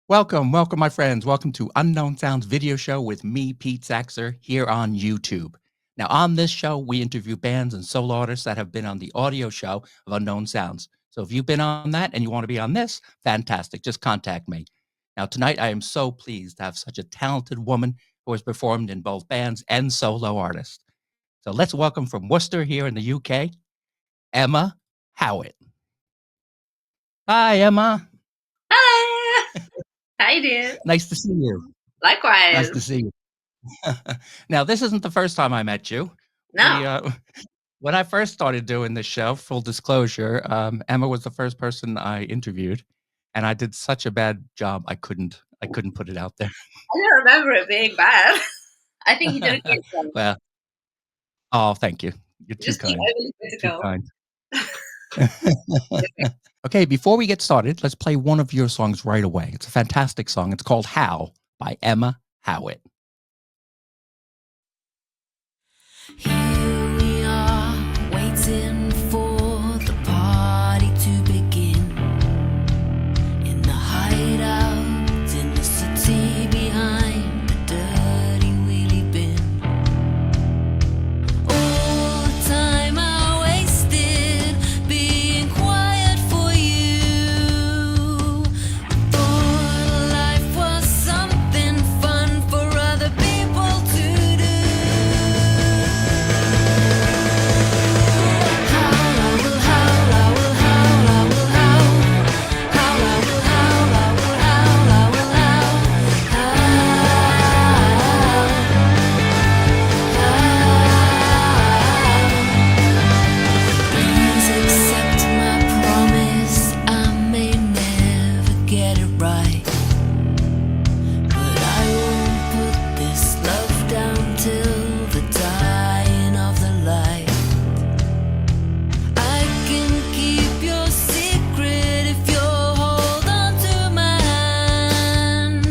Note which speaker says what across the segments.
Speaker 1: Welcome, my friends. Welcome to Unknown Sounds video show with me, Pete Saxer, here on YouTube. Now, on this show, we interview bands and solo artists that have been on the audio show of Unknown Sounds. So if you've been on that and you want to be on this, fantastic. Just contact me. Now, tonight, I am so pleased to have such a talented woman who has performed in both bands and solo artists. So let's welcome from Worcester here in the UK, Emma Howett. Hi, Emma.
Speaker 2: Hi. How you doing?
Speaker 1: Nice to see you. Nice
Speaker 2: Likewise.
Speaker 1: to see you. Now, this isn't the first time I met you. We,
Speaker 2: No.
Speaker 1: when I first started doing this show, full disclosure, Emma was the first person I interviewed, and I did such a bad job. I couldn't put it out there.
Speaker 2: I don't remember it being bad. I think you did a great job.
Speaker 1: Well, oh, thank you. You're
Speaker 2: You
Speaker 1: too
Speaker 2: just keep
Speaker 1: kind.
Speaker 2: overly
Speaker 1: Too
Speaker 2: critical.
Speaker 1: kind. Okay, before we get started, let's play one of your songs right away. It's a fantastic song. It's called How by Emma Howett.
Speaker 3: Here we are, waiting for the party to begin. In the hideout, in the city behind the dirty wheelie bin. All the time I wasted being quiet for you. Thought life was something fun for other people to do. Please accept my promise. I may never get it right, but I won't put this love down till the dying of the light. I can keep your secret if you'll hold on to my hand.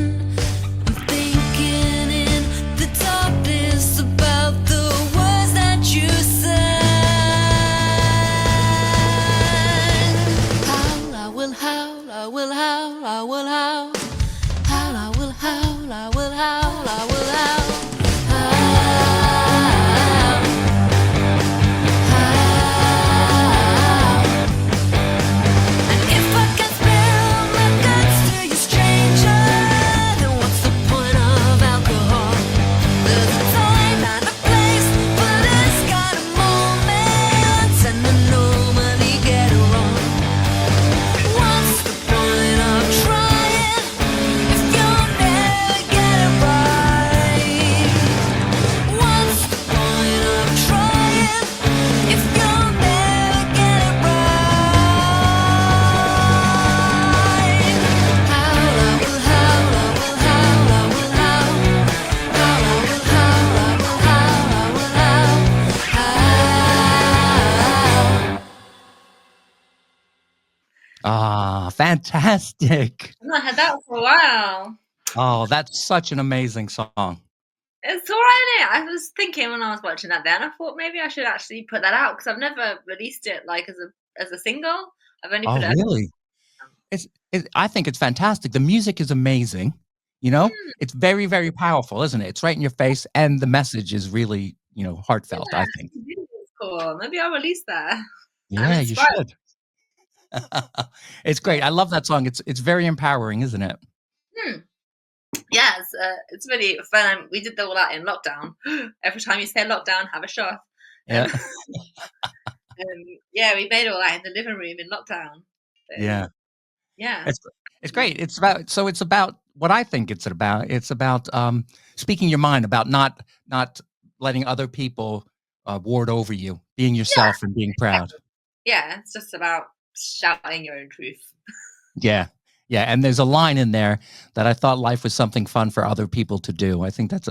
Speaker 3: I'm thinking in the darkness about the words that you sang. Howl, I will howl, I will howl, I will howl. Howl, I will howl, I will howl, I will howl. Howl, howl. And if I can spill my guts to you, stranger, then what's the point of alcohol? There's a time and a place for this kind of moments, and I normally get it wrong. What's the point of trying if you'll never get it right? What's the point of trying if you'll never get it right? Howl, I will howl, I will howl, I will howl. Howl, I will howl, I will howl, I will howl. Howl.
Speaker 1: Ah, fantastic.
Speaker 2: I've not had that for a while.
Speaker 1: Oh, that's such an amazing song.
Speaker 2: It's alright, innit? I was thinking when I was watching that then, I thought maybe I should actually put that out because I've never released it like as a single. I've only put
Speaker 1: Oh,
Speaker 2: it as
Speaker 1: really? I think it's fantastic. The music is amazing. You know, it's very, very powerful, isn't it? It's right in your face, and the message is really, heartfelt, I think.
Speaker 2: It's cool. Maybe I'll release that. I'm
Speaker 1: Yeah, you
Speaker 2: inspired.
Speaker 1: should. It's great. I love that song. It's very empowering, isn't it?
Speaker 2: Yeah, it's really fun. We did all that in lockdown. Every time you say lockdown, have a shot.
Speaker 1: Yeah.
Speaker 2: Yeah, we made all that in the living room in lockdown. So,
Speaker 1: Yeah.
Speaker 2: yeah.
Speaker 1: It's great. It's about what I think it's about. It's about speaking your mind, about not letting other people ward over you, being yourself and being proud.
Speaker 2: Yeah, it's just about shouting your own truth.
Speaker 1: Yeah. Yeah, and there's a line in there that I thought life was something fun for other people to do. I think that's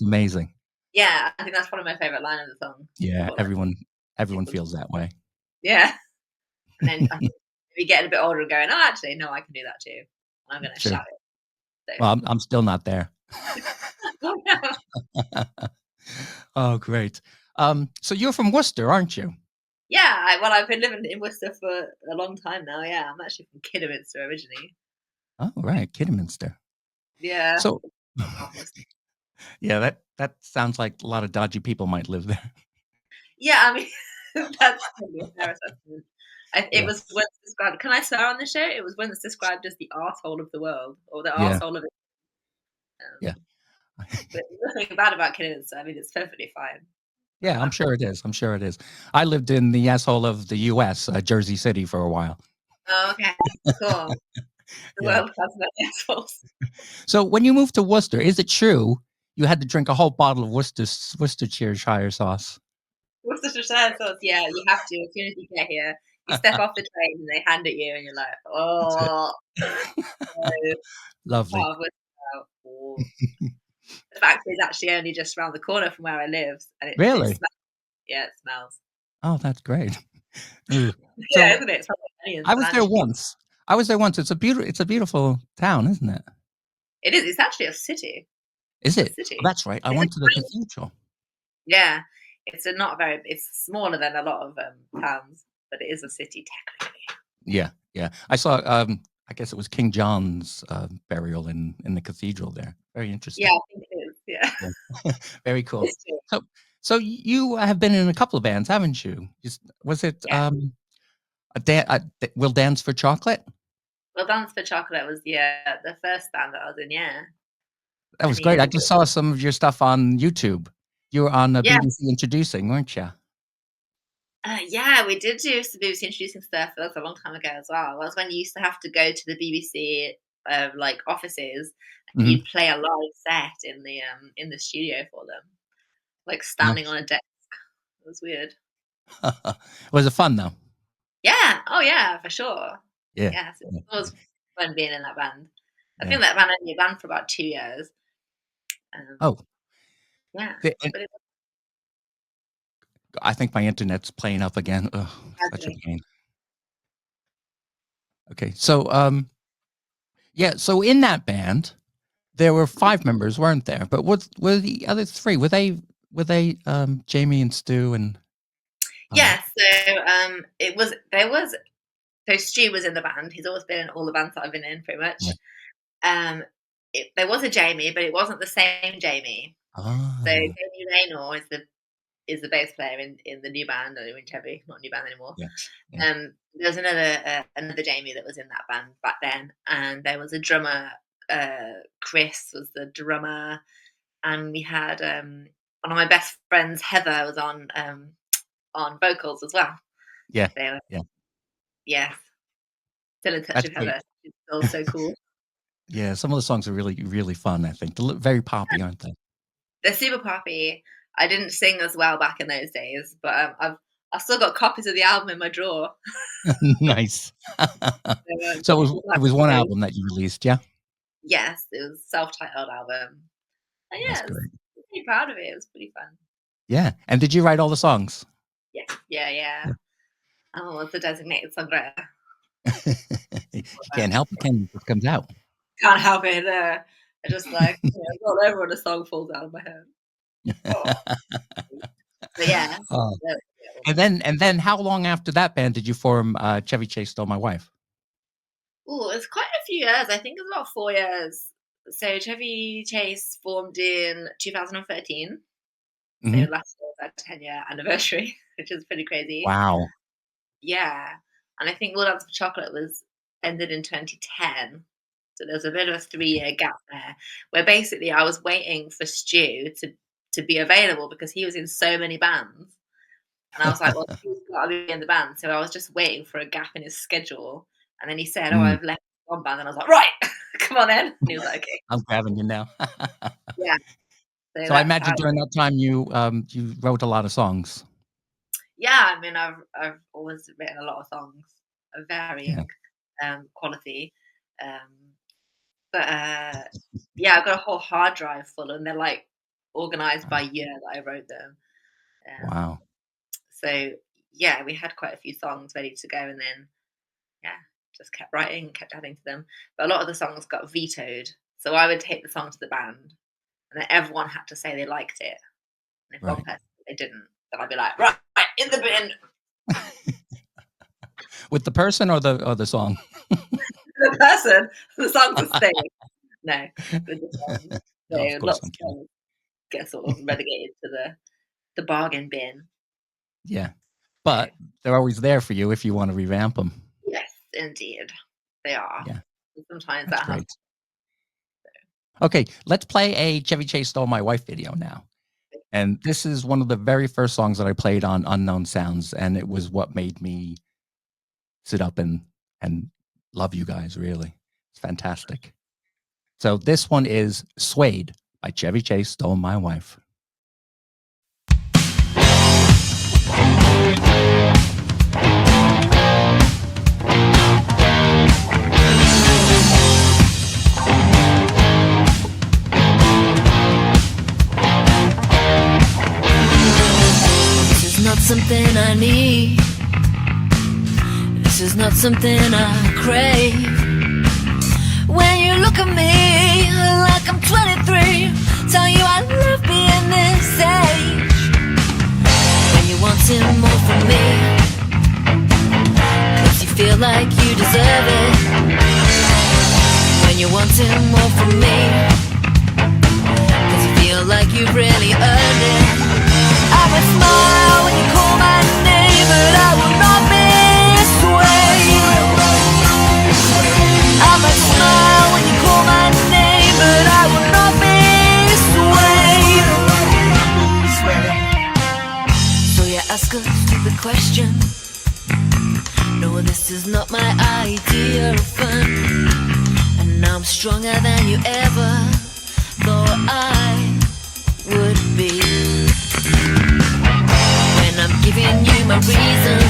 Speaker 1: amazing.
Speaker 2: Yeah, I think that's one of my favorite lines of the song.
Speaker 1: Yeah, everyone feels that way.
Speaker 2: Yeah. And then I think if you get a bit older and going, oh, actually, no, I can do that too. I'm going to
Speaker 1: Sure.
Speaker 2: shout it. So.
Speaker 1: Well, I'm still not there. Oh, great. So you're from Worcester, aren't you?
Speaker 2: Yeah, well, I've been living in Worcester for a long time now. Yeah, I'm actually from Kidderminster originally.
Speaker 1: Oh, right, Kidderminster.
Speaker 2: Yeah.
Speaker 1: So,
Speaker 2: Almost.
Speaker 1: yeah, that sounds like a lot of dodgy people might live there.
Speaker 2: Yeah, I mean, that's probably a fair assessment. It
Speaker 1: Yeah,
Speaker 2: was once described. Can I swear on the show? It was once described as the arsehole of the world, or the
Speaker 1: yeah,
Speaker 2: arsehole of it.
Speaker 1: yeah,
Speaker 2: But nothing bad about Kidderminster. I mean, it's perfectly fine.
Speaker 1: yeah. I'm sure it is. I'm sure it is. I lived in the asshole of the U.S., Jersey City, for a while.
Speaker 2: Oh, okay, cool. The
Speaker 1: Yeah.
Speaker 2: world has many assholes.
Speaker 1: So when you moved to Worcester, is it true you had to drink a whole bottle of Worcestershire sauce?
Speaker 2: Worcestershire sauce. Yeah, you have to as soon as you get here. You step off the train and they hand it you, and you're like,
Speaker 1: That's it.
Speaker 2: oh, no,
Speaker 1: Lovely.
Speaker 2: part of Worcester. Oh. The factory is actually only just around the corner from where I live, and it
Speaker 1: Really?
Speaker 2: smells. Yeah, it smells.
Speaker 1: Oh, that's great. Ooh.
Speaker 2: Yeah,
Speaker 1: So
Speaker 2: isn't it? It smells like onions
Speaker 1: I
Speaker 2: and
Speaker 1: was there
Speaker 2: anchovies.
Speaker 1: once. I was there once. It's a beautiful town, isn't it?
Speaker 2: It is. It's actually a city.
Speaker 1: Is
Speaker 2: It's a
Speaker 1: it? Oh,
Speaker 2: city.
Speaker 1: that's right. I
Speaker 2: It's a
Speaker 1: went to the
Speaker 2: tiny.
Speaker 1: cathedral.
Speaker 2: Yeah, it's a not very. It's smaller than a lot of towns, but it is a city technically.
Speaker 1: Yeah, yeah. I saw. I guess it was King John's burial in the cathedral there. Very
Speaker 2: Yeah,
Speaker 1: interesting.
Speaker 2: I think it is. Yeah,
Speaker 1: Yeah. Very cool.
Speaker 2: history.
Speaker 1: So, so you have been in a couple of bands, haven't you? Was it
Speaker 2: Yeah.
Speaker 1: Will Dance for Chocolate?
Speaker 2: Well, Dance for Chocolate was the first band that I was in. Yeah,
Speaker 1: That was
Speaker 2: many
Speaker 1: great.
Speaker 2: years
Speaker 1: I
Speaker 2: ago.
Speaker 1: just saw some of your stuff on YouTube. You were on
Speaker 2: Yeah,
Speaker 1: BBC Introducing, weren't you?
Speaker 2: yeah, we did do some BBC introducing stuff. That was a long time ago as well. That was when you used to have to go to the BBC like offices, and
Speaker 1: Hmm.
Speaker 2: you'd play a live set in the studio for them, like standing
Speaker 1: Nice.
Speaker 2: on a desk. It was weird.
Speaker 1: Was it fun though?
Speaker 2: Yeah. Oh, yeah, for sure.
Speaker 1: Yeah.
Speaker 2: Yes, it
Speaker 1: Yeah.
Speaker 2: was fun being in that band. I
Speaker 1: Yeah.
Speaker 2: think that band only ran for about 2 years. Um,
Speaker 1: Oh,
Speaker 2: yeah,
Speaker 1: and
Speaker 2: but it
Speaker 1: I think my internet's playing up again. Ugh,
Speaker 2: was
Speaker 1: such a
Speaker 2: actually.
Speaker 1: pain. Okay, so yeah, so in that band there were 5 members, weren't there? But what were the other 3? Were they Jamie and Stu and uh,
Speaker 2: Yeah, so, it was there was so Stu was in the band. He's always been in all the bands that I've been in pretty
Speaker 1: yeah.
Speaker 2: much. Um, there was a Jamie, but it wasn't the same Jamie. So
Speaker 1: Oh,
Speaker 2: Jamie Raynor is the bass player in the new band, or in Chevy, not new band anymore.
Speaker 1: yeah. Yeah.
Speaker 2: There's another Jamie that was in that band back then, and there was a drummer. Chris was the drummer, and we had one of my best friends, Heather, was on vocals as well.
Speaker 1: Yeah.
Speaker 2: So
Speaker 1: Yeah.
Speaker 2: yeah, still in touch
Speaker 1: That's
Speaker 2: with
Speaker 1: great.
Speaker 2: Heather. She's still so cool.
Speaker 1: Yeah, some of the songs are really, really fun, I think. They're very poppy, aren't they?
Speaker 2: They're super poppy. I didn't sing as well back in those days, but I've still got copies of the album in my drawer.
Speaker 1: Nice.
Speaker 2: So,
Speaker 1: So
Speaker 2: like,
Speaker 1: it was one album that you released, yeah?
Speaker 2: yes, it was a self-titled album. And
Speaker 1: That's
Speaker 2: yeah,
Speaker 1: great.
Speaker 2: I was pretty proud of it. It was pretty fun.
Speaker 1: Yeah, and did you write all the songs?
Speaker 2: Yeah, yeah.
Speaker 1: Yeah.
Speaker 2: Oh, it's a designated songwriter.
Speaker 1: You can't help it, can you? It comes out.
Speaker 2: Can't help it. I just like roll over when a song falls out of my head. Oh, but yeah.
Speaker 1: Oh.
Speaker 2: Yeah,
Speaker 1: And then how long after that band did you form, Chevy Chase Stole My Wife?
Speaker 2: oh, it's quite a few years. I think it's about 4 years. So Chevy Chase formed in 2013. So
Speaker 1: Mhm.
Speaker 2: last year was our 10-year anniversary, which is pretty crazy.
Speaker 1: Wow.
Speaker 2: Yeah. And I think Lord Dance for Chocolate was ended in 2010. So there's a bit of a 3-year gap there where basically I was waiting for Stu to be available because he was in so many bands. And I was like, well, Stu's got to be in the band. So I was just waiting for a gap in his schedule. And then he said, oh,
Speaker 1: Mm,
Speaker 2: I've left one band. And I was like, right, come on then. And he was like, okay.
Speaker 1: I'm grabbing you now.
Speaker 2: Yeah. So
Speaker 1: So I
Speaker 2: that's how.
Speaker 1: imagine during that time you wrote a lot of songs.
Speaker 2: Yeah, I mean, I've always written a lot of songs of
Speaker 1: Yeah.
Speaker 2: varying quality. Um, but yeah, I've got a whole hard drive full, and they're like organized by year that I wrote them. Um,
Speaker 1: Wow.
Speaker 2: so yeah, we had quite a few songs ready to go, and then yeah, just kept writing, kept adding to them. But a lot of the songs got vetoed, so I would take the song to the band, and then everyone had to say they liked it. And if one
Speaker 1: Right.
Speaker 2: person said they didn't, then I'd be like, right, in the bin.
Speaker 1: With the person or the song?
Speaker 2: the person. The songs are staying. No, but just,
Speaker 1: No, of course
Speaker 2: lots
Speaker 1: I'm
Speaker 2: of
Speaker 1: kidding.
Speaker 2: songs get sort of relegated to the bargain bin.
Speaker 1: Yeah.
Speaker 2: So
Speaker 1: But they're always there for you if you want to revamp them.
Speaker 2: yes, indeed, they are.
Speaker 1: Yeah,
Speaker 2: Sometimes
Speaker 1: that's
Speaker 2: that happens.
Speaker 1: great. Okay, let's play a Chevy Chase Stole My Wife video now. And this is one of the very first songs that I played on Unknown Sounds, and it was what made me sit up and love you guys, really. It's fantastic. So this one is Suede by Chevy Chase Stole My Wife.
Speaker 3: This is not something I need. This is not something I crave. When you look at me like I'm 23, tell you I love being this age. When you're wanting more from me, 'cause you feel like you deserve it. When you're wanting more from me, 'cause you feel like you've really earned it. I would smile when you call my name, but I will not be swayed. I might smile when you call my name, but I will not be swayed. So you ask a stupid question. No, this is not my idea of fun. And now I'm stronger than you ever thought I would be. When I'm giving you my reason,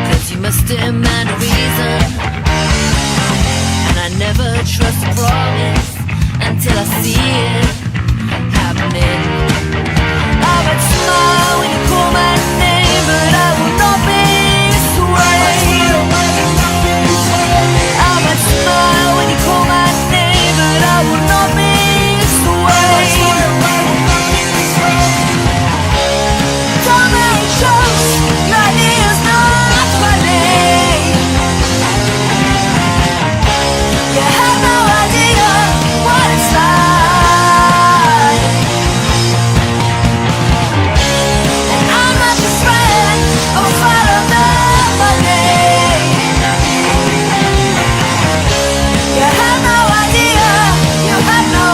Speaker 3: 'cause you must demand a reason. And I never trust a promise until I see it happening. I might smile when you call my name, but I will not be swayed. I might smile when you call my name, but I will not be swayed. Don't make jokes, your idea's not funny. You have no idea what it's like. And I'm not your friend, I'm a part of the money. You have no idea, you have no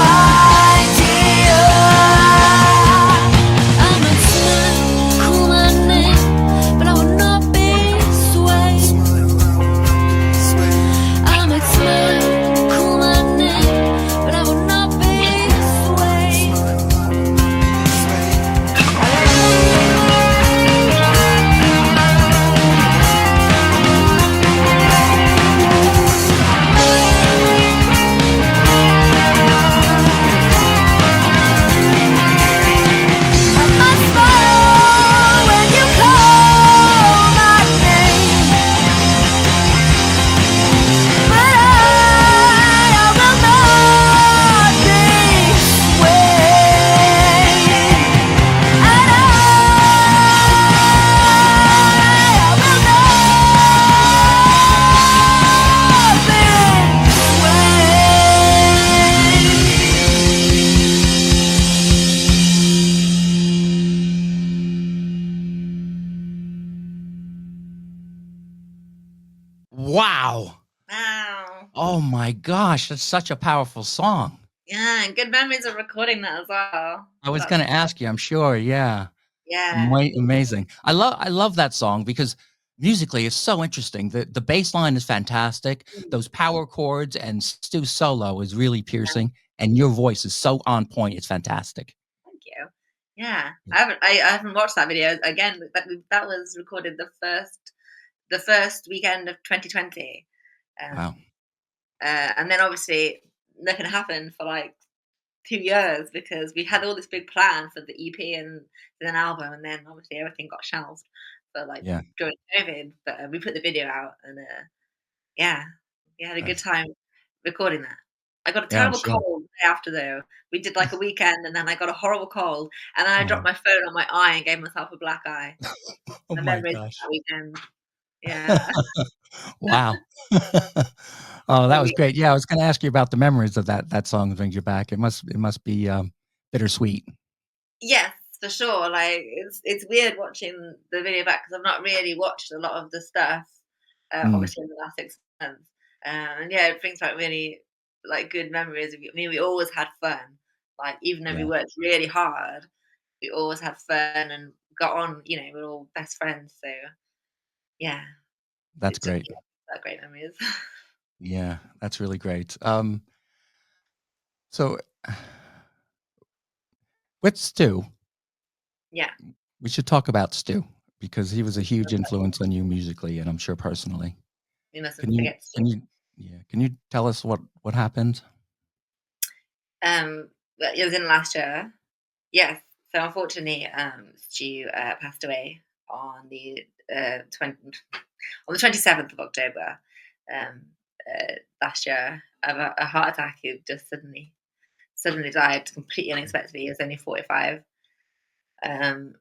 Speaker 3: idea. I'm not smart, call my name, but I will not be swayed. I'm not smart, call my name, but I will not be swayed. I must smile when you call my name, but I will not be swayed. And I will not be
Speaker 1: Wow.
Speaker 2: Wow.
Speaker 1: Oh my gosh, that's such a powerful song.
Speaker 2: Yeah, and good memories of recording that as well.
Speaker 1: I was
Speaker 2: That's
Speaker 1: going to ask you, I'm sure. Yeah.
Speaker 2: yeah.
Speaker 1: Amazing. I love that song because musically it's so interesting. The bass line is fantastic. Those power chords and Stu's solo is really piercing, and your voice is so on point. It's fantastic.
Speaker 2: Thank you. Yeah, I haven't watched that video again. That was recorded the first weekend of 2020,
Speaker 1: Wow.
Speaker 2: and then obviously nothing happened for like 2 years because we had all this big plan for the EP and an album, and then obviously everything got shelved for like
Speaker 1: Yeah.
Speaker 2: during COVID. But we put the video out, and yeah, we had a good time recording that. I got a
Speaker 1: Yeah, I'm
Speaker 2: terrible
Speaker 1: sure.
Speaker 2: cold the day after though. We did like a weekend, and then I got a horrible cold, and then I dropped
Speaker 1: Oh.
Speaker 2: my phone on my eye and gave myself a black eye.
Speaker 1: Oh
Speaker 2: My
Speaker 1: my
Speaker 2: memories of
Speaker 1: gosh.
Speaker 2: that weekend. Yeah.
Speaker 1: Wow. Oh, that was
Speaker 2: Probably.
Speaker 1: great. Yeah, I was going to ask you about the memories of that song that brings you back. It must be bittersweet.
Speaker 2: Yes, for sure. Like it's weird watching the video back because I've not really watched a lot of the stuff,
Speaker 1: Mm,
Speaker 2: obviously in the last 6 months. And yeah, it brings back really like good memories. I mean, we always had fun. Like even though we
Speaker 1: yeah,
Speaker 2: worked really hard, we always had fun and got on. We're all best friends. So yeah,
Speaker 1: that's
Speaker 2: it's just
Speaker 1: great.
Speaker 2: great memories.
Speaker 1: Yeah, that's really great. So with Stu,
Speaker 2: Yeah,
Speaker 1: we should talk about Stu because he was a huge influence on you musically and I'm sure personally.
Speaker 2: we mustn't
Speaker 1: Can you
Speaker 2: forget
Speaker 1: can
Speaker 2: Stu.
Speaker 1: you yeah, can you tell us what happened?
Speaker 2: But it was in last year. Yes. So unfortunately, Stu passed away on the 20, on the 27th of October um, last year of a heart attack. He just suddenly died completely unexpectedly. He was only 45. Um,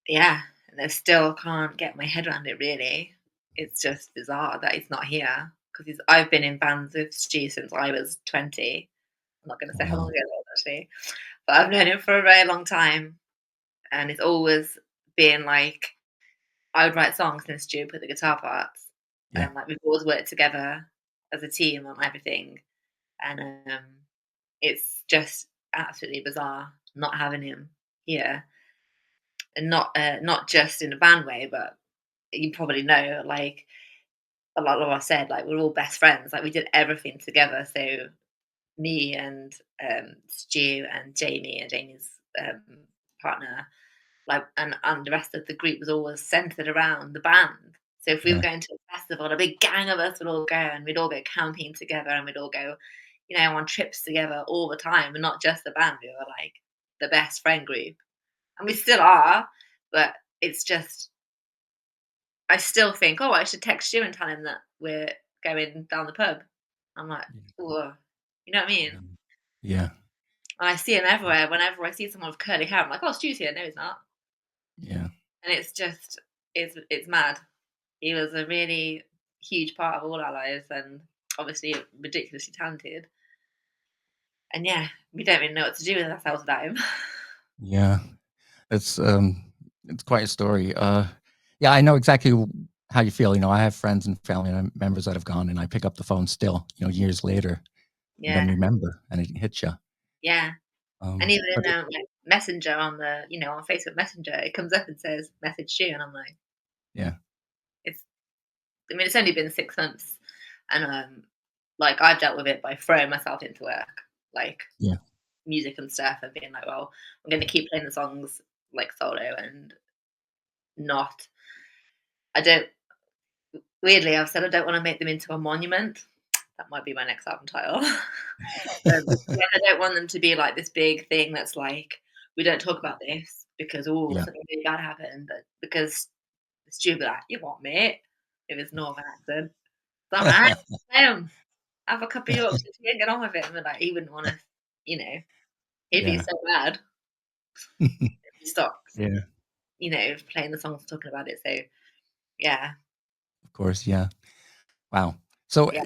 Speaker 2: yeah, and I still can't get my head around it. Really, it's just bizarre that he's not here because I've been in bands with Stu since I was 20. I'm not going to say how long
Speaker 1: Wow.
Speaker 2: ago that was actually, but I've known him for a very long time, and it's always been like I would write songs and Stu would put the guitar parts,
Speaker 1: Yeah.
Speaker 2: and like we've always worked together as a team on everything, and it's just absolutely bizarre not having him here, and not just in a band way, but you probably know like a lot of us said like we're all best friends, like we did everything together. So me and Stu and Jamie and Jamie's um, partner like and the rest of the group was always centered around the band. So if we were
Speaker 1: Yeah.
Speaker 2: going to a festival, a big gang of us would all go and we'd all go camping together and we'd all go, on trips together all the time and not just the band. We were like the best friend group. And we still are, but it's just I still think, oh, I should text you and tell him that we're going down the pub. I'm like, oh, you know what I mean?
Speaker 1: Yeah. Yeah.
Speaker 2: And I see him everywhere. Whenever I see someone with curly hair, I'm like, oh, Stu's here. No, he's not.
Speaker 1: Yeah.
Speaker 2: And it's just, it's mad. He was a really huge part of all our lives and obviously ridiculously talented. And yeah, we don't really know what to do with ourselves without him.
Speaker 1: Yeah. It's it's quite a story. Yeah, I know exactly how you feel. I have friends and family members that have gone, and I pick up the phone still, years later, and then
Speaker 2: Yeah,
Speaker 1: remember, and it hits you.
Speaker 2: yeah. And even
Speaker 1: But
Speaker 2: in like Messenger on on Facebook Messenger, it comes up and says message you, and I'm like,
Speaker 1: yeah,
Speaker 2: it's. I mean, it's only been 6 months, and like I've dealt with it by throwing myself into work, like
Speaker 1: yeah,
Speaker 2: music and stuff, and being like, well, I'm going to keep playing the songs like solo and not. I don't. Weirdly, I've said I don't want to make them into a monument. That might be my next album title. Yeah, I don't want them to be like this big thing that's like we don't talk about this because
Speaker 1: yeah,
Speaker 2: something really bad happened. But because Stu be like, you what, mate? If it's northern accent, it's all right. Have a couple of Yorks and get on with it. And like, he wouldn't want to, you know, he'd be
Speaker 1: yeah,
Speaker 2: so mad if he stopped,
Speaker 1: yeah.
Speaker 2: playing the songs, talking about it. So yeah,
Speaker 1: Of course, yeah. Wow. So
Speaker 2: yeah,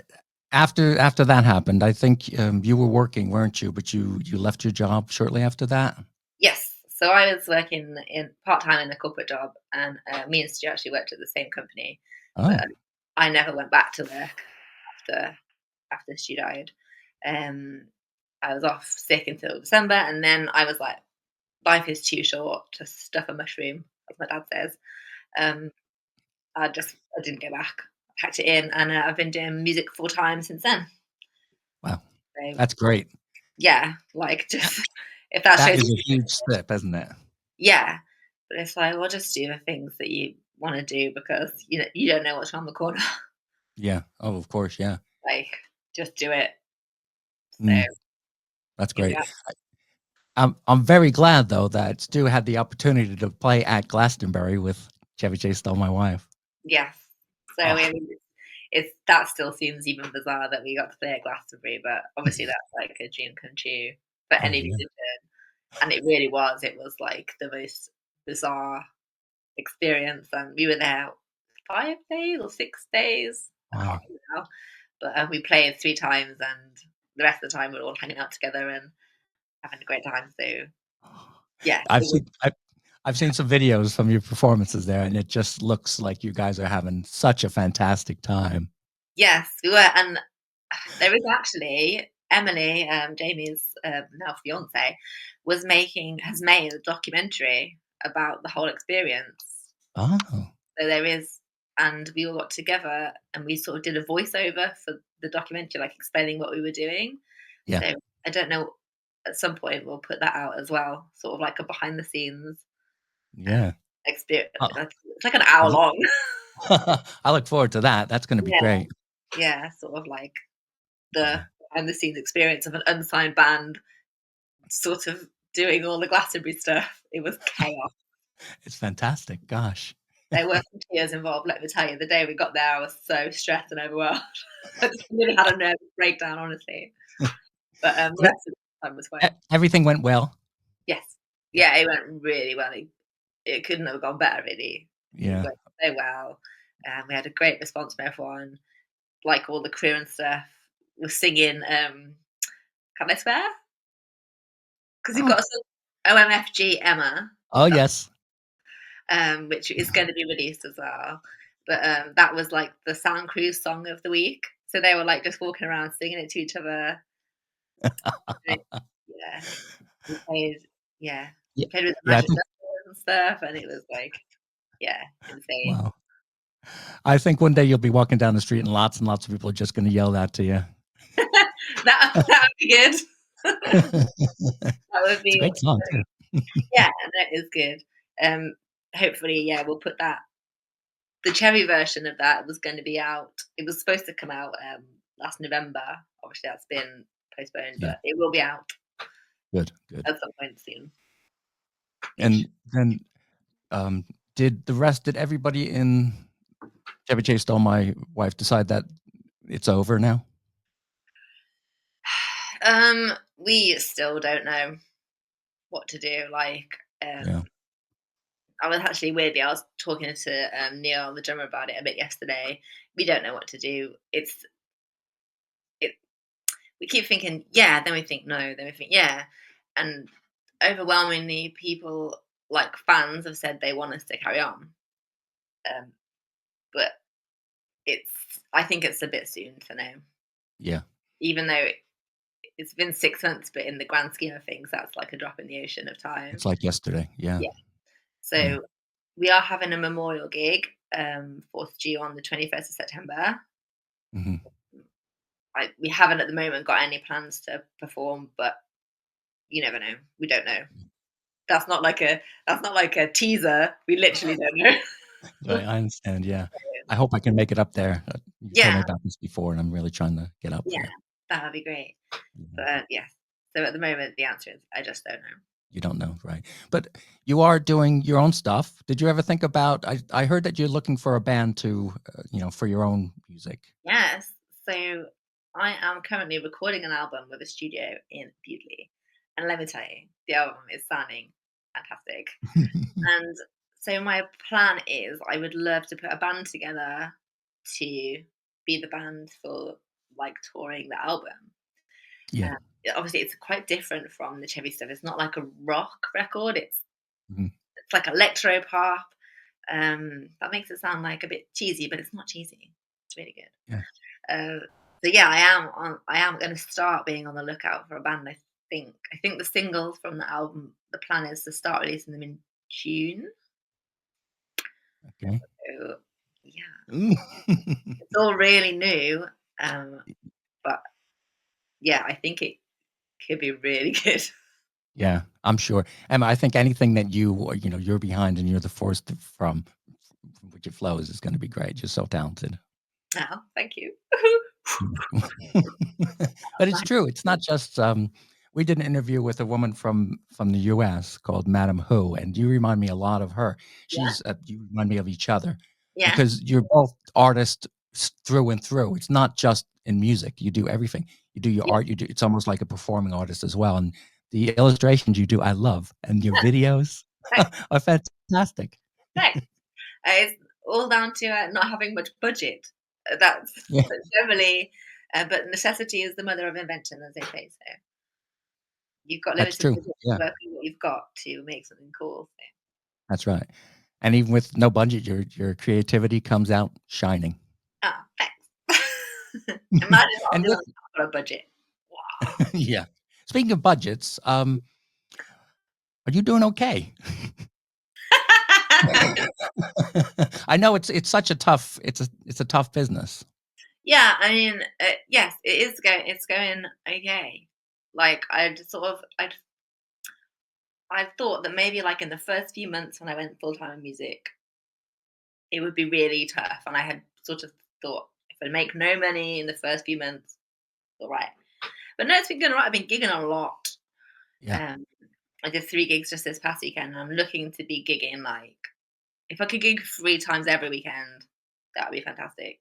Speaker 1: after that happened, I think you were working, weren't you? But you left your job shortly after that.
Speaker 2: yes. So I was working in part time in a corporate job, and me and Stu actually worked at the same company, but
Speaker 1: Oh,
Speaker 2: I never went back to work after she died. Um, I was off sick until December, and then I was like, life is too short to stuff a mushroom, as my dad says. Um, I didn't go back. I packed it in, and I've been doing music full time since then.
Speaker 1: wow,
Speaker 2: So
Speaker 1: that's great.
Speaker 2: yeah, like just if that
Speaker 1: That
Speaker 2: shows
Speaker 1: is
Speaker 2: you,
Speaker 1: a huge step, isn't it?
Speaker 2: yeah. But it's like, well, just do the things that you want to do because you don't know what's around the corner.
Speaker 1: Yeah. Oh, of course. Yeah.
Speaker 2: Like, just do it. So
Speaker 1: Mm, that's
Speaker 2: here we
Speaker 1: great.
Speaker 2: are.
Speaker 1: I'm very glad though that Stu had the opportunity to play at Glastonbury with Chevy Chase Stole My Wife.
Speaker 2: Yes. So
Speaker 1: Oh,
Speaker 2: I mean, it's that still seems even bizarre that we got to play at Glastonbury, but obviously that's like a dream come true for
Speaker 1: oh
Speaker 2: any
Speaker 1: yeah.
Speaker 2: musician. And it really was. It was like the most bizarre experience, and we were there 5 days or 6 days. I
Speaker 1: Wow.
Speaker 2: can't remember now. But we played 3 times, and the rest of the time we were all hanging out together and having a great time. So yeah,
Speaker 1: I've
Speaker 2: it was.
Speaker 1: seen I've seen some videos from your performances there, and it just looks like you guys are having such a fantastic time.
Speaker 2: Yes, we were, and there is actually Emily, Jamie's now fiance, has made a documentary about the whole experience.
Speaker 1: Oh,
Speaker 2: So there is, and we all got together and we sort of did a voiceover for the documentary, like explaining what we were doing.
Speaker 1: yeah,
Speaker 2: So I don't know. At some point, we'll put that out as well, sort of like a behind the scenes
Speaker 1: yeah.
Speaker 2: experience.
Speaker 1: Oh,
Speaker 2: It's like an hour
Speaker 1: well,
Speaker 2: long.
Speaker 1: I look forward to that. That's gonna be
Speaker 2: Yeah,
Speaker 1: great.
Speaker 2: yeah, sort of like the
Speaker 1: Yeah.
Speaker 2: behind the scenes experience of an unsigned band sort of doing all the Glastonbury stuff. It was chaos.
Speaker 1: It's fantastic, gosh.
Speaker 2: There were some tears involved, let me tell you. The day we got there, I was so stressed and overwhelmed. I just really had a nervous breakdown, honestly. But the
Speaker 1: But
Speaker 2: rest of the time was fine.
Speaker 1: everything went well?
Speaker 2: Yes. Yeah, it went really well. It couldn't have gone better, really. It
Speaker 1: Yeah.
Speaker 2: went so well. We had a great response from everyone. Like all the crew and stuff was singing, Can I Swear? Because you've
Speaker 1: Oh.
Speaker 2: got a song, OMFG Emma,
Speaker 1: Oh, yes.
Speaker 2: which is going to be released as well. But that was like the Sound Cruise song of the week. So they were like just walking around singing it to each other. Yeah, we played. Yeah,
Speaker 1: Yeah,
Speaker 2: played with
Speaker 1: yeah, I
Speaker 2: Imagine
Speaker 1: think
Speaker 2: Dragons and stuff, and it was like, yeah, insane.
Speaker 1: wow. I think one day you'll be walking down the street and lots of people are just gonna yell that to you.
Speaker 2: That would be good. That would
Speaker 1: It's a
Speaker 2: be
Speaker 1: great song too.
Speaker 2: yeah, that is good. Hopefully, yeah, we'll put that. The cherry version of that was going to be out. It was supposed to come out last November. Obviously, that's been postponed,
Speaker 1: Yeah,
Speaker 2: but it will be out
Speaker 1: good, good.
Speaker 2: at some point soon.
Speaker 1: And then, um, did everybody in Chevy Chase Stole My Wife decide that it's over now?
Speaker 2: We still don't know what to do. Like,
Speaker 1: Yeah,
Speaker 2: I was actually weirdly, I was talking to Neil, the drummer, about it a bit yesterday. We don't know what to do. It. We keep thinking, yeah, then we think no, then we think yeah, and overwhelmingly, people like fans have said they want us to carry on. Um, but it's, I think it's a bit soon to know.
Speaker 1: yeah.
Speaker 2: Even though it's been 6 months, but in the grand scheme of things, that's like a drop in the ocean of time.
Speaker 1: It's like yesterday. Yeah,
Speaker 2: Yeah.
Speaker 1: yeah.
Speaker 2: So we are having a memorial gig, 4th due on the 21st of September.
Speaker 1: Mhm.
Speaker 2: We haven't at the moment got any plans to perform, but you never know. We don't know. That's not like a teaser. We literally don't know.
Speaker 1: I understand, yeah. I hope I can make it up there. You've told me
Speaker 2: Yeah,
Speaker 1: about this before, and I'm really trying to get up
Speaker 2: yeah,
Speaker 1: there.
Speaker 2: that would be great.
Speaker 1: Yeah.
Speaker 2: But yeah, so at the moment, the answer is I just don't know.
Speaker 1: You don't know, right? But you are doing your own stuff. Did you ever think about I heard that you're looking for a band to, for your own music.
Speaker 2: Yes, so I am currently recording an album with a studio in Bewdley, and let me tell you, the album is sounding fantastic. And so my plan is I would love to put a band together to be the band for like touring the album.
Speaker 1: Yeah.
Speaker 2: Um, Obviously, it's quite different from the Chevy stuff. It's not like a rock record.
Speaker 1: Mhm.
Speaker 2: It's like electro pop. That makes it sound like a bit cheesy, but it's not cheesy. It's really good.
Speaker 1: Yeah.
Speaker 2: So yeah, I am going to start being on the lookout for a band. I think the singles from the album. The plan is to start releasing them in June.
Speaker 1: Okay.
Speaker 2: So yeah,
Speaker 1: Ooh.
Speaker 2: it's all really new. But yeah, I think it could be really good.
Speaker 1: Yeah, I'm sure. Emma, I think anything that you're behind and you're the force from which it flows is gonna be great. You're so talented.
Speaker 2: Oh, thank you.
Speaker 1: But it's true. It's not just, we did an interview with a woman from the US called Madam Who, and you remind me a lot of her.
Speaker 2: Yeah,
Speaker 1: You remind me of each other
Speaker 2: yeah,
Speaker 1: because you're both artists through and through. It's not just in music. You do everything. You do your
Speaker 2: yeah.
Speaker 1: art. It's almost like a performing artist as well. And the illustrations you do, I love, and your videos
Speaker 2: Thanks,
Speaker 1: are fantastic.
Speaker 2: thanks. It's all down to not having much budget. That's
Speaker 1: Yeah,
Speaker 2: generally, but necessity is the mother of invention, as they say. So you've got
Speaker 1: that's
Speaker 2: limited
Speaker 1: true.
Speaker 2: budget to
Speaker 1: Yeah,
Speaker 2: work with what you've got to make something cool. So.
Speaker 1: that's right. And even with no budget, your creativity comes out shining.
Speaker 2: Ah, thanks. Imagine what I'm
Speaker 1: And
Speaker 2: doing
Speaker 1: with
Speaker 2: on a budget. Wow.
Speaker 1: yeah. Speaking of budgets, are you doing okay? I know it's such a tough it's a tough business.
Speaker 2: Yeah, I mean, yes, it is going. It's going okay. Like I just sort of, I thought that maybe like in the first few months when I went full time in music, it would be really tough, and I had sort of thought if I make no money in the first few months, all right. But no, it's been going all right. I've been gigging a lot.
Speaker 1: Yeah,
Speaker 2: Um, I did 3 gigs just this past weekend, and I'm looking to be gigging like if I could gig 3 times every weekend, that would be fantastic.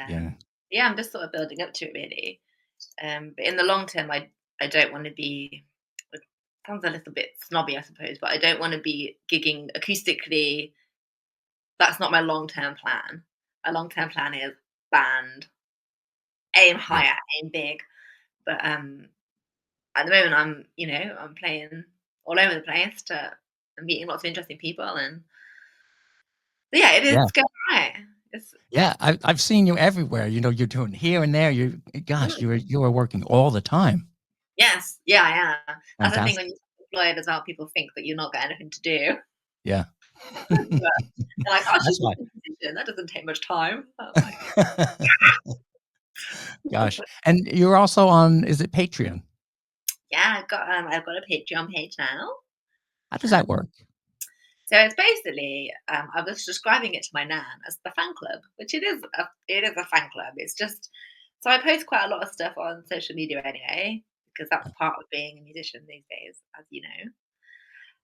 Speaker 1: yeah,
Speaker 2: Yeah, I'm just sort of building up to it really. But in the long term, I don't want to be. It sounds a little bit snobby, I suppose, but I don't want to be gigging acoustically. That's not my long term plan. My long term plan is band, aim
Speaker 1: yeah,
Speaker 2: higher, aim big. But at the moment, I'm playing all over the place and meeting lots of interesting people, and yeah, it
Speaker 1: yeah,
Speaker 2: is going right. It's
Speaker 1: yeah. I've seen you everywhere. You know, you're doing here and there. You gosh,
Speaker 2: mm,
Speaker 1: you are working all the time.
Speaker 2: yes, yeah, I am. That's the thing when
Speaker 1: Fantastic.
Speaker 2: you're employed as well. People think that you're not got anything to do.
Speaker 1: Yeah.
Speaker 2: But they're like, "Oh, she's
Speaker 1: That's why.
Speaker 2: in a position. That doesn't take much time." I'm like,
Speaker 1: Gosh. And you're also on, is it Patreon?
Speaker 2: "Yeah, I've got a Patreon page now."
Speaker 1: How does that
Speaker 2: Um,
Speaker 1: work?
Speaker 2: so it's basically, I was describing it to my nan as the fan club, which it is a fan club. It's just so I post quite a lot of stuff on social media anyway, because that's part of being a musician these days, as you know.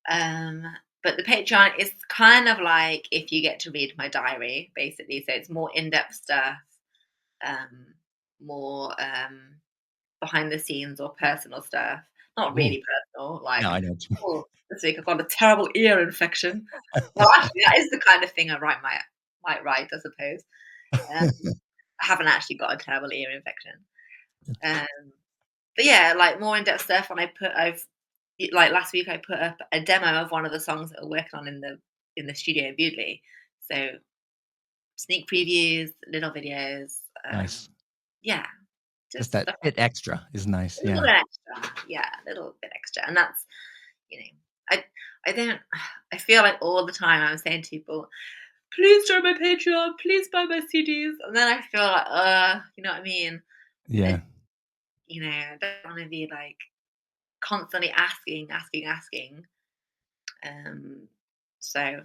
Speaker 2: Um, but the Patreon is kind of like if you get to read my diary, basically. So it's more in-depth stuff, um, more behind the scenes or personal stuff. Not
Speaker 1: Ooh,
Speaker 2: really personal,
Speaker 1: no,
Speaker 2: like,
Speaker 1: I know.
Speaker 2: oh, this week I've got a terrible ear infection. Well, actually, that is the kind of thing I might write, I suppose. Um, I haven't actually got a terrible ear infection. Um, but yeah, like more in-depth stuff. And like last week, I put up a demo of one of the songs that we're working on in the studio in Bewdley. So sneak previews, little videos.
Speaker 1: Nice.
Speaker 2: Yeah,
Speaker 1: Just
Speaker 2: just
Speaker 1: that
Speaker 2: stuff.
Speaker 1: bit extra is nice.
Speaker 2: A little
Speaker 1: Yeah.
Speaker 2: bit extra, yeah, a little bit extra, and that's you know, I I don't. I feel like all the time I'm saying to people, "Please join my Patreon, please buy my CDs," and then I feel like, you know what I mean?
Speaker 1: Yeah.
Speaker 2: It, I don't want to be like constantly asking, asking, asking. Um, so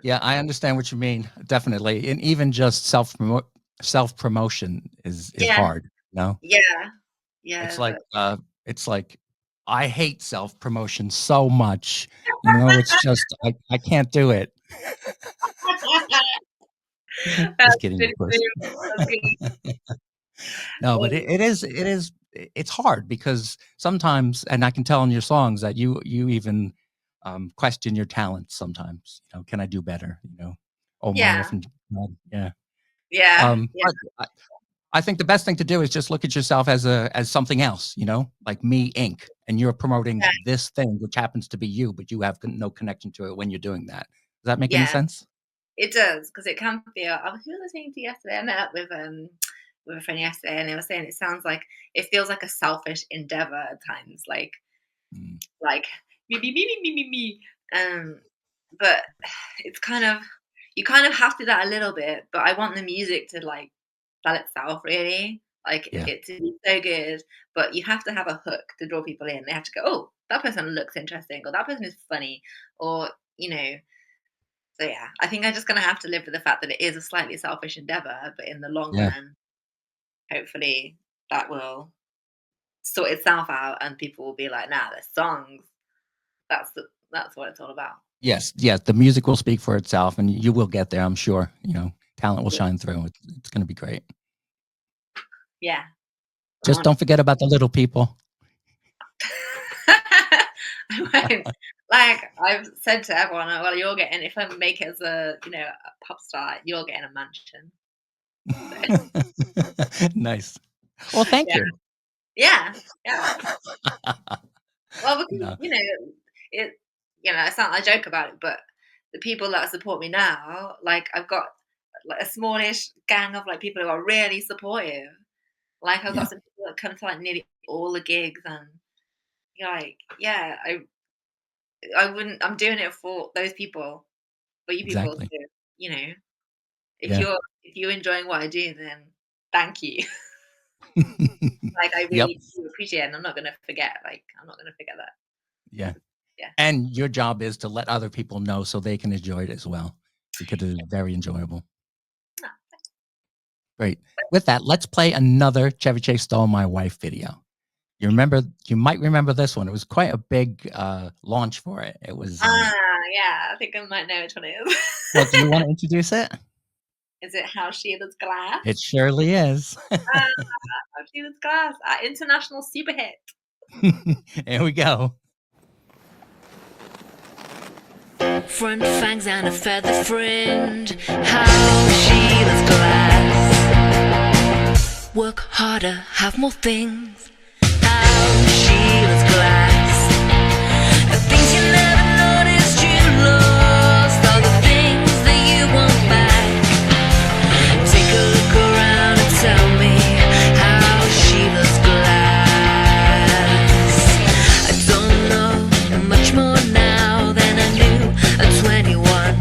Speaker 1: Yeah, I understand what you mean. Definitely. And even just self promotion is
Speaker 2: yeah,
Speaker 1: hard, you know?
Speaker 2: yeah,
Speaker 1: It's
Speaker 2: yeah,
Speaker 1: like
Speaker 2: but
Speaker 1: it's like I hate self promotion so much. You know, it's just I can't do it. Just
Speaker 2: that's
Speaker 1: kidding,
Speaker 2: really
Speaker 1: of course.
Speaker 2: true. That's really,
Speaker 1: No, but it is hard because sometimes, and I can tell in your songs that you even question your talents sometimes. You know, can I do better? You know, oh my
Speaker 2: yeah,
Speaker 1: effing God, yeah.
Speaker 2: yeah, yeah,
Speaker 1: But I think the best thing to do is just look at yourself as something else. You know, like Me Inc. And you're promoting
Speaker 2: yeah.
Speaker 1: this thing, which happens to be you, but you have no connection to it when you're doing that. Does that make any
Speaker 2: Yeah.
Speaker 1: sense?
Speaker 2: It does because it can feel. Who was I saying to yesterday? I met up with a friend yesterday, and they were saying it sounds like it feels like a selfish endeavor at times,
Speaker 1: Mm,
Speaker 2: like me. But it's kind of you kind of have to do that a little bit. But I want the music to like sell itself, really, like
Speaker 1: yeah,
Speaker 2: it to be so good. But you have to have a hook to draw people in. They have to go, oh, that person looks interesting, or that person is funny, or you know. So yeah, I think I'm just gonna have to live with the fact that it is a slightly selfish endeavor, but in the long
Speaker 1: yeah.
Speaker 2: run, hopefully that will sort itself out, and people will be like, "Nah, the songs. That's what it's all about."
Speaker 1: Yes, yes, the music will speak for itself, and you will get there, I'm sure, you know, talent will
Speaker 2: Yeah,
Speaker 1: shine through, it's gonna be great.
Speaker 2: yeah. I
Speaker 1: Just
Speaker 2: want.
Speaker 1: don't forget about the little people.
Speaker 2: I won't. Like I've said to everyone, well, you're getting if I make it as a a pop star, you're getting a mansion.
Speaker 1: Nice. Well, thank
Speaker 2: Yeah,
Speaker 1: you.
Speaker 2: yeah, yeah. Well, because
Speaker 1: No,
Speaker 2: it it's not a joke about it, but the people that support me now, like I've got like a smallish gang of like people who are really supportive. Like I've
Speaker 1: yeah,
Speaker 2: got some people that come to like nearly all the gigs, and you're like, yeah, I wouldn't. I'm doing it for those people, for you people
Speaker 1: exactly.
Speaker 2: to, you know,
Speaker 1: Yeah.
Speaker 2: if you're enjoying what I do, then thank you. Like I
Speaker 1: Yep.
Speaker 2: really do appreciate it, and I'm not gonna forget. Like I'm not gonna forget that.
Speaker 1: Yeah.
Speaker 2: Yeah.
Speaker 1: And your job is to let other people know so they can enjoy it as well because it is very enjoyable.
Speaker 2: No.
Speaker 1: Great. With that, let's play another Chevy Chase Stole My Wife video. You might remember this one. It was quite a big launch for it. It was,
Speaker 2: Yeah, I think I might know which one it is.
Speaker 1: well, do you want to introduce it?
Speaker 2: Is it How Sheila's Glass?
Speaker 1: It surely is.
Speaker 2: Ah, How Sheila's Glass, our international super hit.
Speaker 1: Here we go.
Speaker 3: Front fangs and a feather fringe. How Sheila's glass. Work harder, have more things. How Sheila's glass. The things you never noticed you lost are the things that you want back. Take a look around and tell me how Sheila's glass. I don't know much more now than I knew at 21.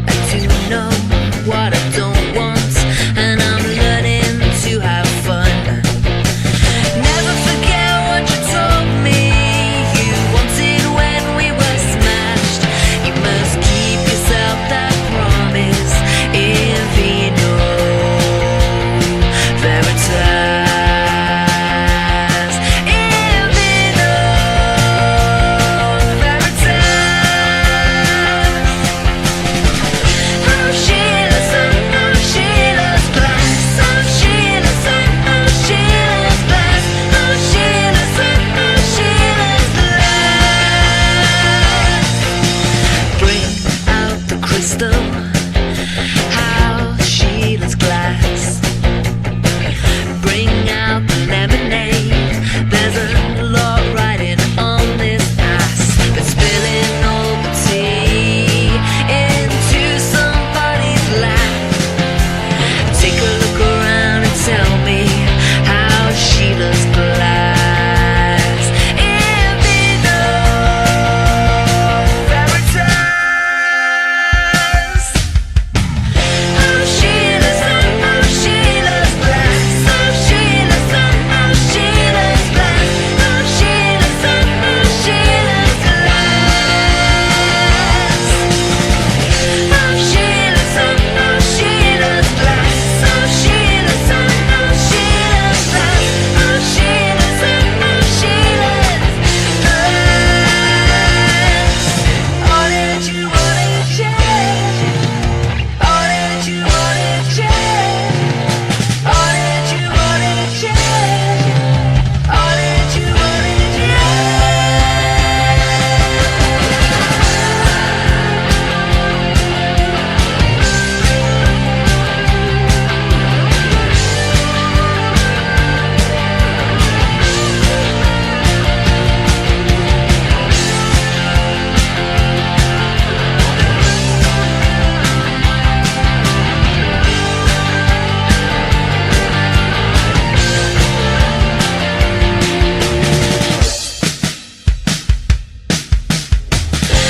Speaker 3: I do know what I don't want, and I'm learning to have fun. Never forget what you told me you wanted when we were smashed. You must keep yourself that promise in vino veritas. In vino veritas. How Sheila's glass. How Sheila's glass. How Sheila's glass. Bring out the crystal. How Sheila's glass. Bring out the lemonade. There's a lot riding on this ass. But spilling all the tea into somebody's lap. Take a look around and tell me how Sheila's glass. In vino veritas. How Sheila's glass. How Sheila's glass. How Sheila's glass. How Sheila's glass. How Sheila's glass. How Sheila's glass. All that you wanna change. All that you wanna change. All that you wanna change. All that you wanna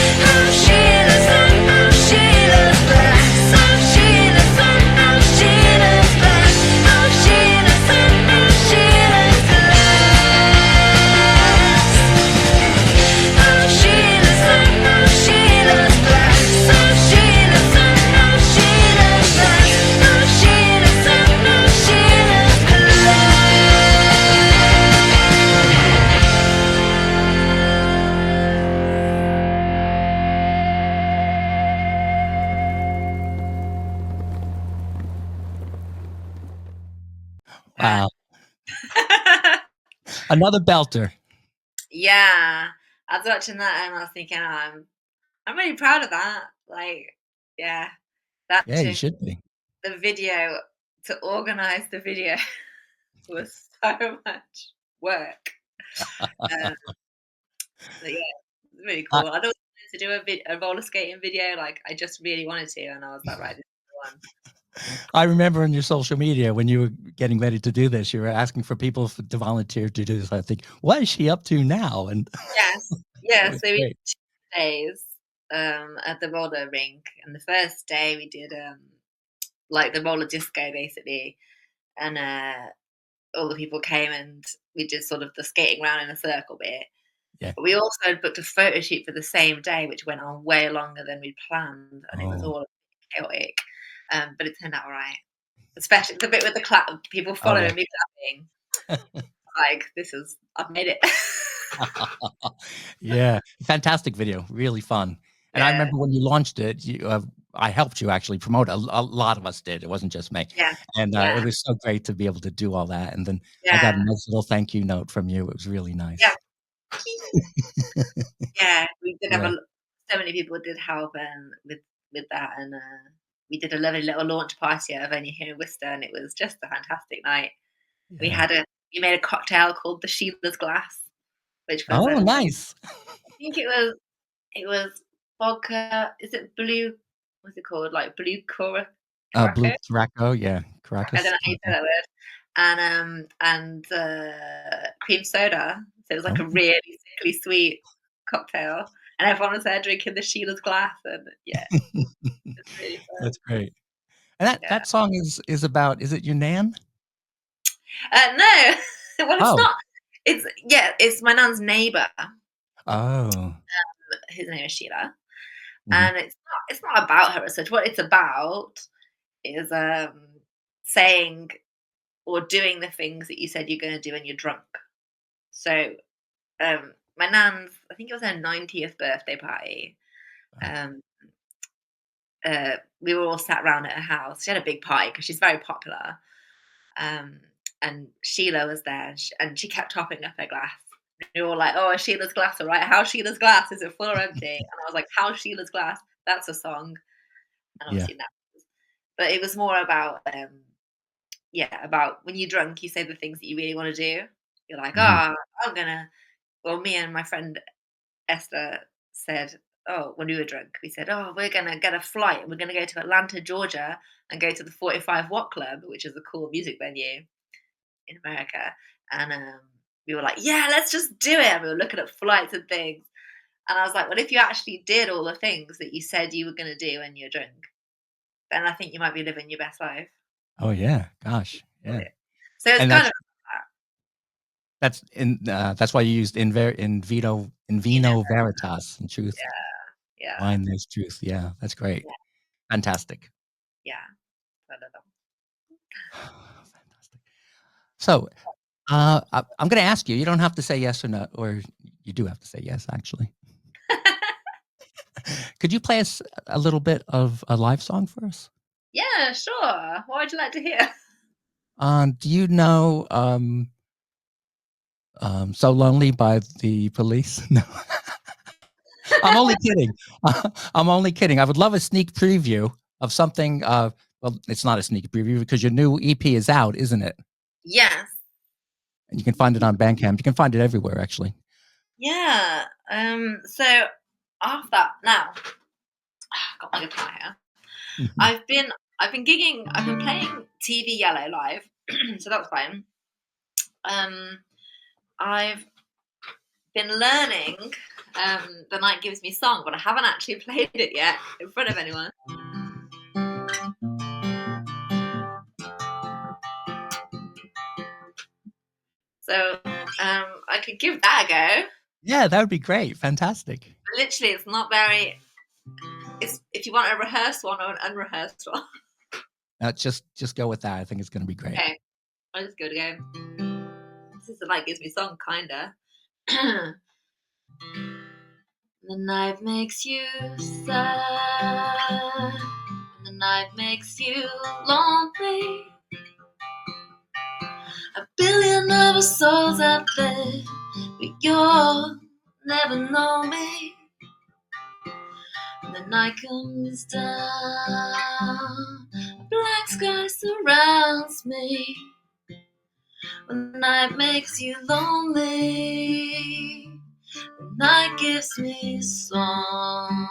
Speaker 3: How Sheila's glass. How Sheila's glass. How Sheila's glass. How Sheila's glass. How Sheila's glass. How Sheila's
Speaker 1: Wow. Another belter.
Speaker 2: Yeah, I was watching that and I was thinking, I'm really proud of that. Like, yeah, that
Speaker 1: Yeah, you should be.
Speaker 2: the video to organize the video was so much work. Um, but yeah, it's really
Speaker 1: I,
Speaker 2: cool. I'd always wanted to do a roller skating video. Like, I just really wanted to, and I was like, right, this is the one.
Speaker 1: I remember on your social media when you were getting ready to do this, you were asking for people to volunteer to do this. I think, what is she up to now? And
Speaker 2: Yes,
Speaker 1: it
Speaker 2: yeah.
Speaker 1: was
Speaker 2: So we
Speaker 1: great.
Speaker 2: did 2 days at the roller rink, and the first day we did like the roller disco basically, and all the people came and we did sort of the skating around in a circle bit.
Speaker 1: Yeah.
Speaker 2: But we also had booked a photo shoot for the same day, which went on way longer than we'd planned, and it was
Speaker 1: Oh,
Speaker 2: all chaotic. But it turned out all right. Especially the bit with the clap, people
Speaker 1: oh yeah.
Speaker 2: following me clapping. Like, I've made it.
Speaker 1: Yeah, fantastic video, really fun. And I
Speaker 2: Yeah,
Speaker 1: remember when you launched it, I helped you actually promote it. A lot of us did. It wasn't just me.
Speaker 2: yeah,
Speaker 1: And it
Speaker 2: yeah,
Speaker 1: was so great to be able to do all that. And then I got a
Speaker 2: yeah,
Speaker 1: nice little thank you note from you. It was really
Speaker 2: yeah.
Speaker 1: nice.
Speaker 2: Yeah, we did have
Speaker 1: Yeah.
Speaker 2: so many people did help with that, and we did a lovely little launch party at a venue here in Worcester, and it was just a fantastic night. We
Speaker 1: Yeah.
Speaker 2: had we made a cocktail called the Sheila's Glass, which was
Speaker 1: Oh, nice.
Speaker 2: I think it was vodka. Is it blue? What's it called? Like blue
Speaker 1: Blue
Speaker 2: curacao?
Speaker 1: Caraco, yeah,
Speaker 2: I don't
Speaker 1: Caracas.
Speaker 2: know how you say that word. And cream soda. So it was like
Speaker 1: Oh,
Speaker 2: a really sickly sweet cocktail, and everyone was there drinking the Sheila's Glass, and yeah, it's really fun.
Speaker 1: that's great. And
Speaker 2: Yeah.
Speaker 1: that song is about, is it your nan?
Speaker 2: No, well, it's
Speaker 1: Oh.
Speaker 2: not. It's my nan's neighbour.
Speaker 1: Oh.
Speaker 2: His name is Sheila,
Speaker 1: Mhm.
Speaker 2: and it's not about her as such. What it's about is saying or doing the things that you said you're going to do when you're drunk. So my nan's, I think it was her 90th birthday party.
Speaker 1: Wow.
Speaker 2: Um, we were all sat around at her house. She had a big party because she's very popular. Um, and Sheila was there, and she kept topping up her glass. We were all like, "Oh, Sheila's glass, all right? How's Sheila's glass? Is it full or empty?" And I was like, "How's Sheila's glass?" That's a song, and
Speaker 1: Yeah.
Speaker 2: obviously that. But it was more about, about when you're drunk, you say the things that you really want to do. You're like,
Speaker 1: Mhm.
Speaker 2: "Oh, I'm gonna." Well, me and my friend Esther said, "Oh, when we were drunk, we said, oh, we're going to get a flight and we're going to go to Atlanta, Georgia and go to the 45 Watt Club, which is a cool music venue in America." And we were like, yeah, let's just do it. And we were looking at flights and things. And I was like, well, if you actually did all the things that you said you were going to do when you're drunk, then I think you might be living your best life.
Speaker 1: Oh, yeah. Gosh. Yeah.
Speaker 2: So it's
Speaker 1: And
Speaker 2: kind of,
Speaker 1: that's why you used in
Speaker 2: you know,
Speaker 1: vino veritas, in truth.
Speaker 2: yeah,
Speaker 1: Wine, there's truth. Yeah, that's great.
Speaker 2: yeah,
Speaker 1: Fantastic.
Speaker 2: yeah. I love
Speaker 1: Fantastic. So, I'm gonna ask you, you don't have to say yes or no, or you do have to say yes, actually.
Speaker 2: them.
Speaker 1: Could you play us a little bit of a live song for us?
Speaker 2: Yeah, sure. What would you like to hear?
Speaker 1: Do you know, "So Lonely" by The Police? No. I'm only kidding. I'm only kidding. I would love a sneak preview of something, well, it's not a sneak preview because your new EP is out, isn't it?
Speaker 2: Yes.
Speaker 1: And you can find it on Bandcamp. You can find it everywhere, actually.
Speaker 2: Yeah. So after that, now I've got my guitar here.
Speaker 1: Mhm.
Speaker 2: I've been gigging. I've been playing TV Yellow live, so that's fine. Um, I've been learning the Night Gives Me song, but I haven't actually played it yet in front of anyone. So I could give that a go.
Speaker 1: Yeah, that would be great. Fantastic.
Speaker 2: Literally, it's not very. It's if you want a rehearsed one or an unrehearsed one.
Speaker 1: Just go with that. I think it's gonna be great.
Speaker 2: Okay, I'll just go to go. This is the Night Gives Me song, kinda. The night makes you sad. The night makes you lonely. A billion other souls out there, but you're never know me. The night comes down, a black sky surrounds me. When the night makes you lonely, the night gives me song.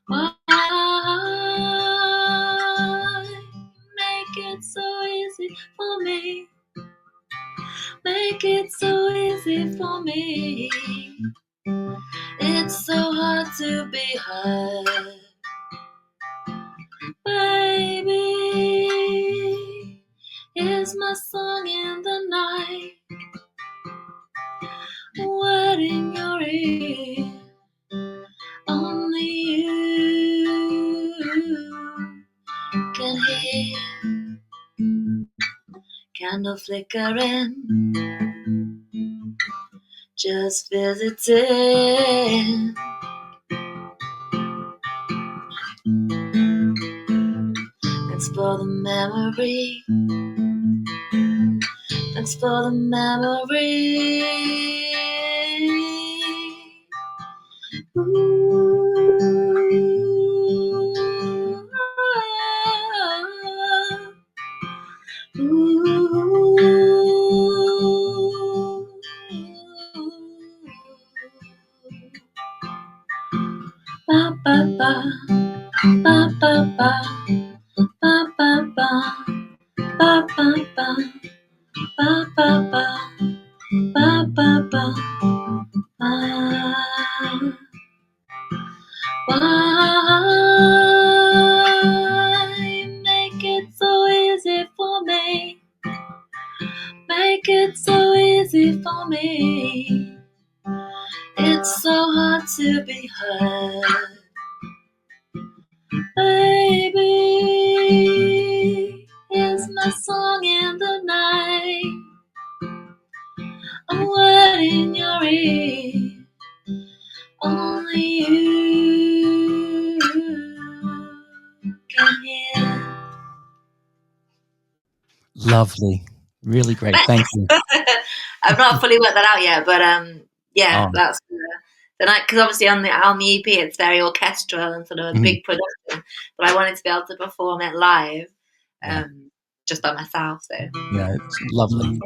Speaker 2: Why make it so easy for me? Make it so easy for me. It's so hard to be heard, baby. Here's my song in the night, wet in your ear. Only you can hear. Candle flickering, just visiting. Thanks for the memory. Thanks for the memory. Ba ba ba ba ba ba ba ba ba ba ba ba ba ba ba ba ba. Why make it so easy for me? Make it so easy for me. It's so hard to be heard, baby. Here's my song in the night, I'm wet in your ear. Only you can hear.
Speaker 1: Lovely. Really great. Thank you.
Speaker 2: I've not fully worked that out yet, but yeah,
Speaker 1: Oh.
Speaker 2: that's the night, because obviously on the EP it's very orchestral and sort of a big production, but I wanted to be able to perform it live,
Speaker 1: Yeah.
Speaker 2: just by myself. So
Speaker 1: Yeah, it's lovely.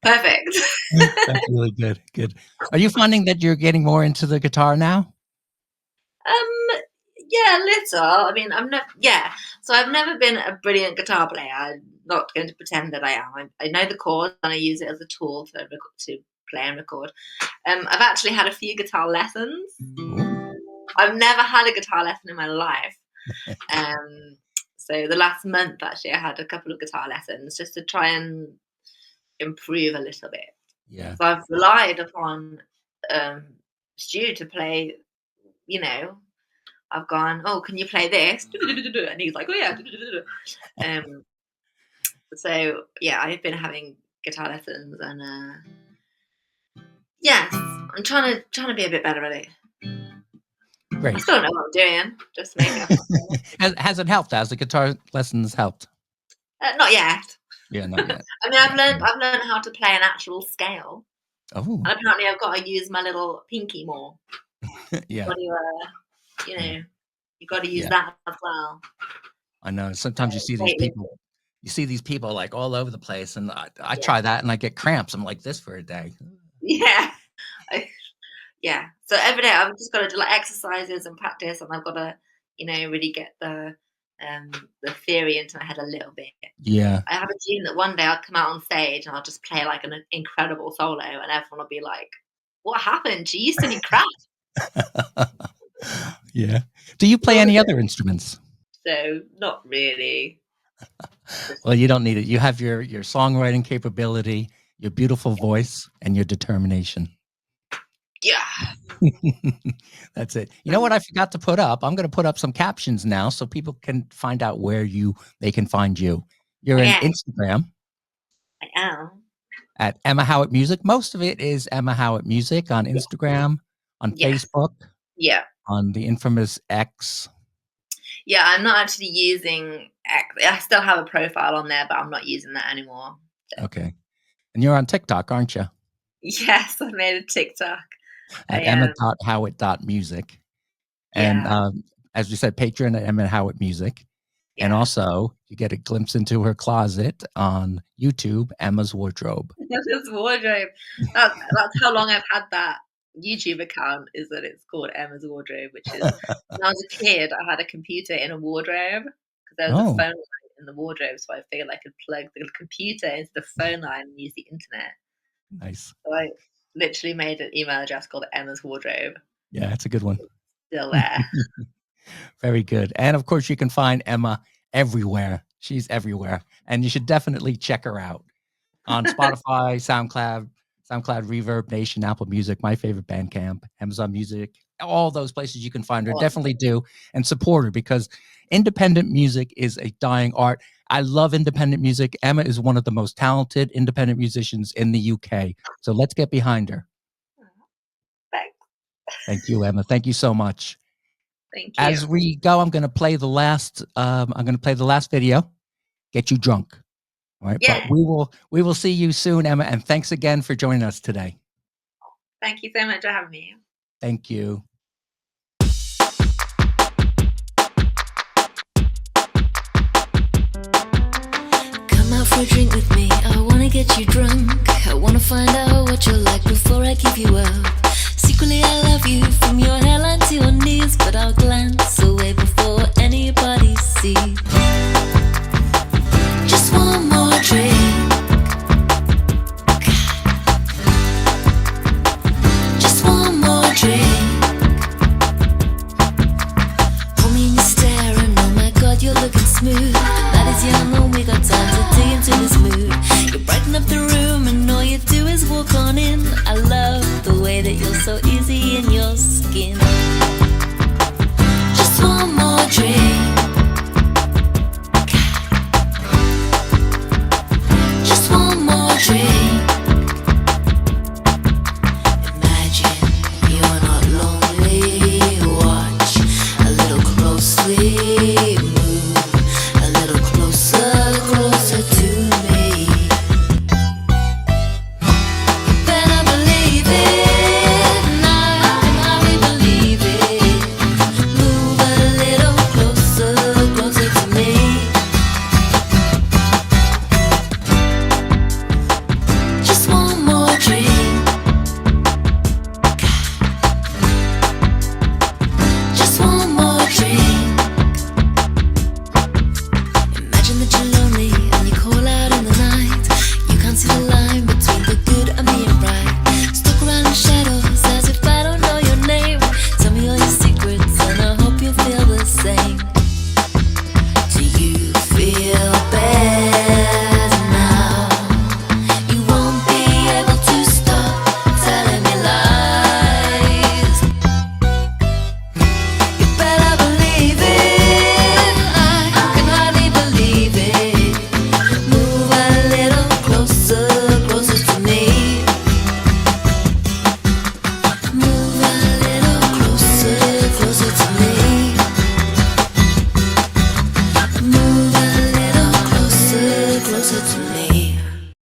Speaker 2: perfect.
Speaker 1: That's really good. Good. Are you finding that you're getting more into the guitar now?
Speaker 2: Yeah, little. I mean, So I've never been a brilliant guitar player. I'm not going to pretend that I am. I know the chords and I use it as a tool to play and record. I've actually had a few guitar lessons.
Speaker 1: Ooh.
Speaker 2: I've never had a guitar lesson in my life. So the last month, actually, I had a couple of guitar lessons just to try and improve a little bit.
Speaker 1: Yeah.
Speaker 2: So I've relied upon Stu to play, you know. I've gone, oh, can you play this? And he's like, oh yeah. So yeah, I've been having guitar lessons, and yes, I'm trying to be a bit better at it. I
Speaker 1: Great.
Speaker 2: still don't know what I'm doing. Just making up.
Speaker 1: Has it helped? Has the guitar lessons helped?
Speaker 2: Not yet.
Speaker 1: Yeah, not yet.
Speaker 2: I mean, I've learned how to play an actual scale,
Speaker 1: Oh,
Speaker 2: and apparently I've got to use my little pinky more.
Speaker 1: yeah.
Speaker 2: Got to, you've got to use
Speaker 1: Yeah.
Speaker 2: that as well.
Speaker 1: I know. Sometimes you see these people. You see these people like all over the place, and I try that, and I get cramps. I'm like this for a day.
Speaker 2: Yeah. Yeah. So every day I've just got to do like exercises and practice, and I've got to, really get the theory into my head a little bit.
Speaker 1: Yeah.
Speaker 2: I have a dream that one day I'll come out on stage and I'll just play like an incredible solo, and everyone will be like, "What happened? You used to be crap."
Speaker 1: Yeah. Do you play any other instruments?
Speaker 2: So not really.
Speaker 1: Well, you don't need it. You have your songwriting capability, your beautiful voice, and your determination.
Speaker 2: Yeah.
Speaker 1: That's it. You know what I forgot to put up? I'm going to put up some captions now so people can find out where they can find you. You're on Instagram.
Speaker 2: I am.
Speaker 1: At Emma Howett Music. Most of it is Emma Howett Music on Instagram, on Facebook, on the infamous X.
Speaker 2: Yeah, I'm not actually using X. I still have a profile on there, but I'm not using that anymore.
Speaker 1: So. Okay. And you're on TikTok, aren't you?
Speaker 2: Yes, I made a TikTok.
Speaker 1: at
Speaker 2: I
Speaker 1: emma.howett.music. And
Speaker 2: Yeah,
Speaker 1: as we said, Patreon at Emma Howett Music. And
Speaker 2: yeah.
Speaker 1: also, you get a glimpse into her closet on YouTube, Emma's Wardrobe.
Speaker 2: Emma's Wardrobe. That's how long I've had that YouTube account, is that it's called Emma's Wardrobe, which is when I was a kid, I had a computer in a wardrobe because there was a
Speaker 1: Oh,
Speaker 2: phone line in the wardrobe, so I figured I could plug the computer into the phone line and use the internet.
Speaker 1: nice.
Speaker 2: So I literally made an email address called Emma's Wardrobe.
Speaker 1: Yeah, it's a good one.
Speaker 2: Still there.
Speaker 1: Very good. And of course, you can find Emma everywhere. She's everywhere. And you should definitely check her out on Spotify, SoundCloud, Reverb Nation, Apple Music, My Favorite Bandcamp, Amazon Music, all those places you can find her.
Speaker 2: Well,
Speaker 1: Definitely do and support her because independent music is a dying art. I love independent music. Emma is one of the most talented independent musicians in the UK. So let's get behind her.
Speaker 2: thanks.
Speaker 1: Thank you, Emma. Thank you so much.
Speaker 2: Thank
Speaker 1: As
Speaker 2: you.
Speaker 1: we go, I'm going to play the last. I'm going to play the last video. Get you drunk. All right,
Speaker 2: Yeah.
Speaker 1: but we will see you soon, Emma. And thanks again for joining us today.
Speaker 2: Thank you so much for having me.
Speaker 1: Thank you.
Speaker 3: Come out for a drink with me. I wanna get you drunk. I wanna find out what you're like before I give you up. Secretly, I love you from your hairline to your knees, but I'll glance away before anybody sees. Just one more drink. Just one more drink. Hold me and you stare and oh my god, you're looking smooth. That is young and we got time to dig into this mood. You brighten up the room and all you do is walk on in. I love the way that you're so easy in your skin. Just one more drink. Just one more drink. Imagine you're not lonely. Watch a little closely. Move a little closer, closer to me. You better believe it. Now can hardly believe it. Move a little closer, closer to me. Just one more drink. Just one more drink. Imagine that you're lonely and you call out in the night. You can't see the line between the good and being right. Stuck around in shadows as if I don't know your name. Tell me all your secrets and I hope you feel the same. Do you feel better now? You won't be able to stop telling me lies. You better believe it. I can hardly believe it. Move a little closer, closer to me. Move a little closer, closer to me. Move a little closer, closer to me.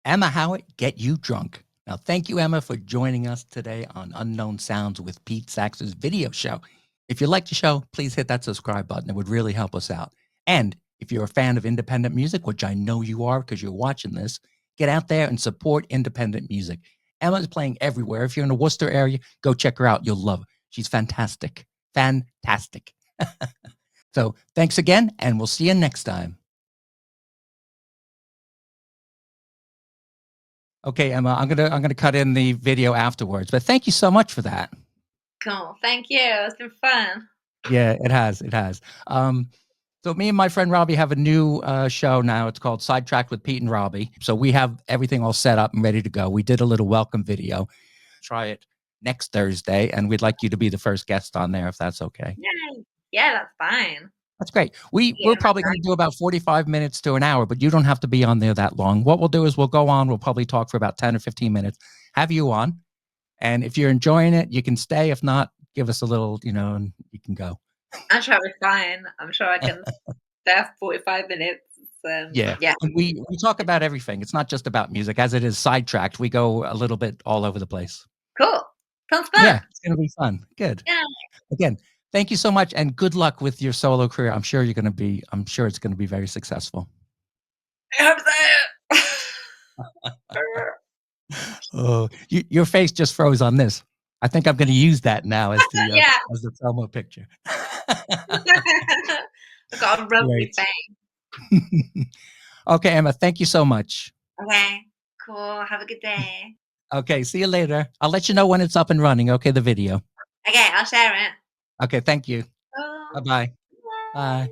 Speaker 1: Emma Howett, Get You Drunk. Now, thank you, Emma, for joining us today on Unknown Sounds with Pete Sax's video show. If you like the show, please hit that subscribe button. It would really help us out. And if you're a fan of independent music, which I know you are because you're watching this, get out there and support independent music. Emma's playing everywhere. If you're in the Worcester area, go check her out. You'll love her. She's fantastic. Fantastic. So thanks again, and we'll see you next time. Okay, Emma, I'm gonna cut in the video afterwards, but thank you so much for that.
Speaker 2: Cool. Thank you. It's been fun.
Speaker 1: Yeah, it has. It has. So me and my friend Robbie have a new show now. It's called Sidetracked with Pete and Robbie. So we have everything all set up and ready to go. We did a little welcome video. Try it next Thursday, and we'd like you to be the first guest on there if that's okay.
Speaker 2: Yay. Yeah, that's fine.
Speaker 1: That's great.
Speaker 2: Yeah,
Speaker 1: We're probably going to do about 45 minutes to an hour, but you don't have to be on there that long. What we'll do is we'll go on. We'll probably talk for about 10 or 15 minutes, have you on. And if you're enjoying it, you can stay. If not, give us a little, and you can go.
Speaker 2: I'm sure I'll be fine. I'm sure I can stay for 45 minutes.
Speaker 1: Yeah.
Speaker 2: yeah,
Speaker 1: And we talk about everything. It's not just about music. As it is sidetracked, we go a little bit all over the place.
Speaker 2: cool. Sounds fun.
Speaker 1: Yeah, it's gonna be fun. Good.
Speaker 2: Yeah.
Speaker 1: Again, thank you so much and good luck with your solo career. I'm sure it's gonna be very successful.
Speaker 2: I hope so.
Speaker 1: Oh, your face just froze on this. I think I'm gonna use that now as
Speaker 2: Yeah.
Speaker 1: the promo picture.
Speaker 2: I've got a rubbery
Speaker 1: Great.
Speaker 2: face.
Speaker 1: Okay, Emma, thank you so much.
Speaker 2: Okay, cool. Have a good day.
Speaker 1: Okay, see you later. I'll let you know when it's up and running, okay, the video.
Speaker 2: Okay, I'll share it.
Speaker 1: Okay, thank you.
Speaker 2: Oh,
Speaker 1: Bye-bye.
Speaker 2: bye.
Speaker 1: Bye.